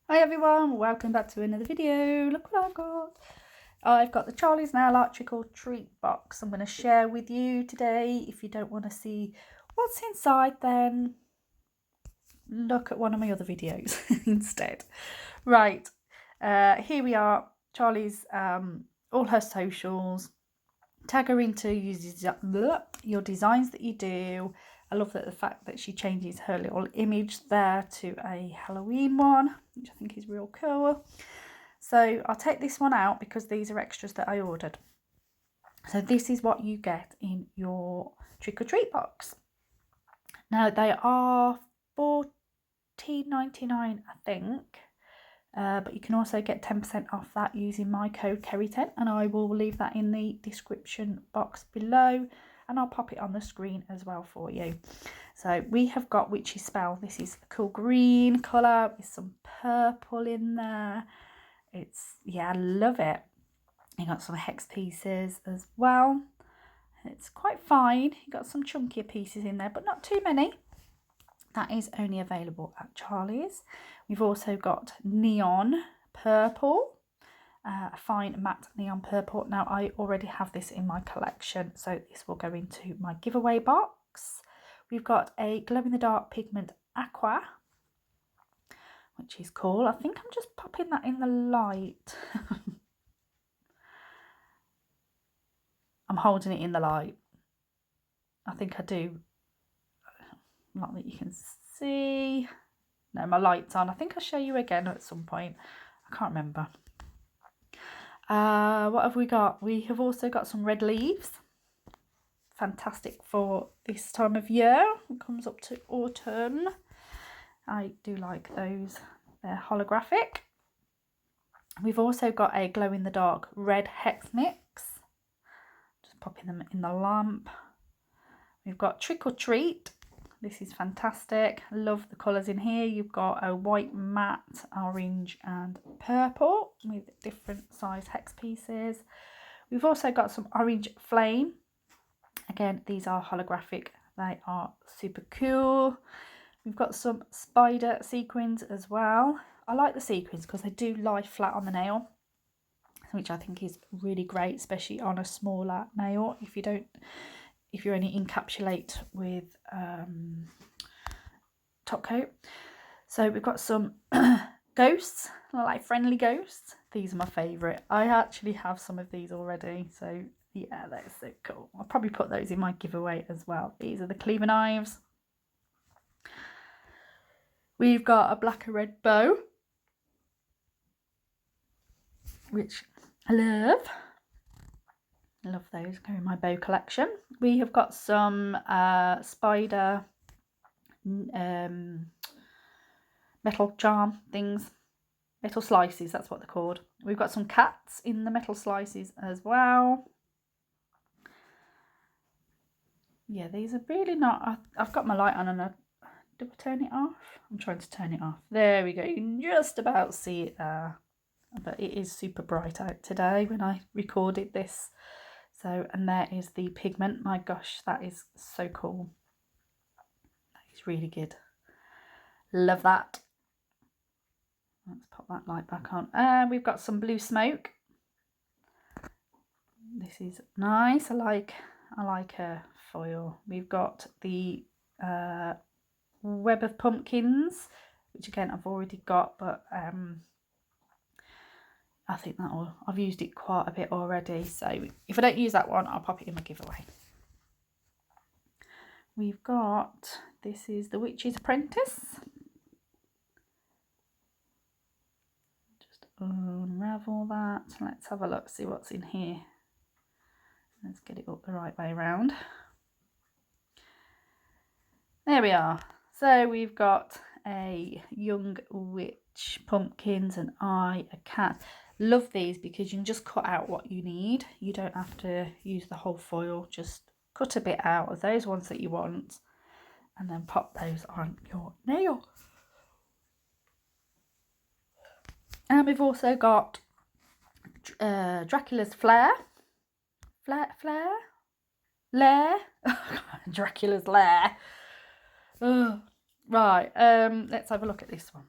Hi everyone, welcome back to another video. Look what I've got. I've got the Charlie's Nail Art Trick or Treat box I'm going to share with you today. If you don't want to see what's inside, then look at one of my other videos instead. Right, here we are. Charlie's all her socials. Tag her into your designs that you do. I love that the fact that she changes her little image there to a Halloween one, which I think is real cool. So I'll take this one out because these are extras that I ordered. So this is what you get in your trick or treat box. Now they are $14.99, I think. But you can also get 10% off that using my code Kerrie10, and I will leave that in the description box below, and I'll pop it on the screen as well for you. So we have got Witch's Spell. This is a cool green colour with some purple in there. Yeah, I love it. You got some hex pieces as well. It's quite fine. You got some chunkier pieces in there, but not too many. That is only available at Charlie's. We've also got neon purple, a fine matte neon purple. Now I already have this in my collection, so this will go into my giveaway box. We've got a glow in the dark pigment aqua, which is cool. I think I'm just popping that in the light. I'm holding it in the light. I think I do. Not that you can see. No, my light's on. I think I'll show you again at some point. I can't remember. What have we got? We have also got some red leaves. Fantastic for this time of year. It comes up to autumn. I do like those. They're holographic. We've also got a glow in the dark red hex mix. Just popping them in the lamp. We've got Trick or Treat. This is fantastic. Love the colours in here. You've got a white, matte, orange and purple with different size hex pieces. We've also got some orange flame. Again, these are holographic. They are super cool. We've got some spider sequins as well. I like the sequins because they do lie flat on the nail, which I think is really great, especially on a smaller nail. If you only encapsulate with top coat. So we've got some ghosts, like friendly ghosts. These are my favourite. I actually have some of these already, so yeah, they're so cool. I'll probably put those in my giveaway as well. These are the cleaver knives. We've got a black and red bow, which I love. Love those, go in my bow collection. We have got some spider metal charm things, metal slices, that's what they're called. We've got some cats in the metal slices as well. Yeah, these are really not, I've got my light on and do I turn it off? I'm trying to turn it off. There we go, you can just about see it there. But it is super bright out today when I recorded this. So, and there is the pigment. My gosh, that is so cool. That is really good. Love that. Let's pop that light back on. We've got some blue smoke. This is nice. I like a foil. We've got the web of pumpkins, which again I've already got, but I think I've used it quite a bit already, so if I don't use that one, I'll pop it in my giveaway. We've got, this is the Witch's Apprentice. Just unravel that. Let's have a look, see what's in here. Let's get it up the right way around. There we are. So we've got a young witch, pumpkins, an eye, a cat. Love these because you can just cut out what you need. You don't have to use the whole foil. Just cut a bit out of those ones that you want and then pop those on your nail. And we've also got Dracula's Lair. Dracula's Lair. Oh, Right, let's have a look at this one.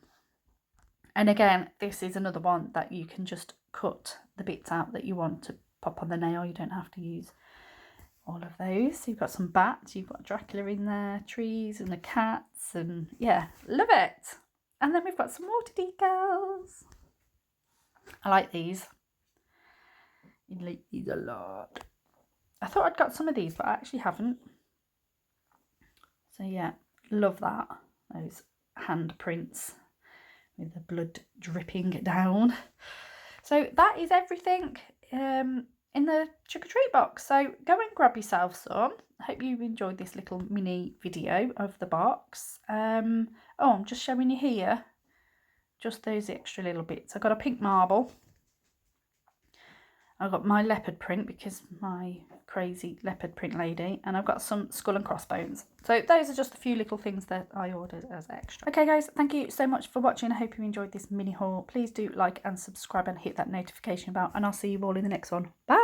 And again, this is another one that you can just cut the bits out that you want to pop on the nail. You don't have to use all of those. So you've got some bats, you've got Dracula in there, trees and the cats, and yeah, love it. And then we've got some water decals. I like these. I like these a lot. I thought I'd got some of these, but I actually haven't. So yeah, love that. Those handprints with the blood dripping down. So that is everything in the trick or treat box. So go and grab yourself some. I hope you enjoyed this little mini video of the box. Oh, I'm just showing you here just those extra little bits. I got a pink marble. I've got my leopard print because my crazy leopard print lady, and I've got some skull and crossbones. So those are just a few little things that I ordered as extra. Okay guys, thank you so much for watching. I hope you enjoyed this mini haul. Please do like and subscribe and hit that notification bell, and I'll see you all in the next one. Bye!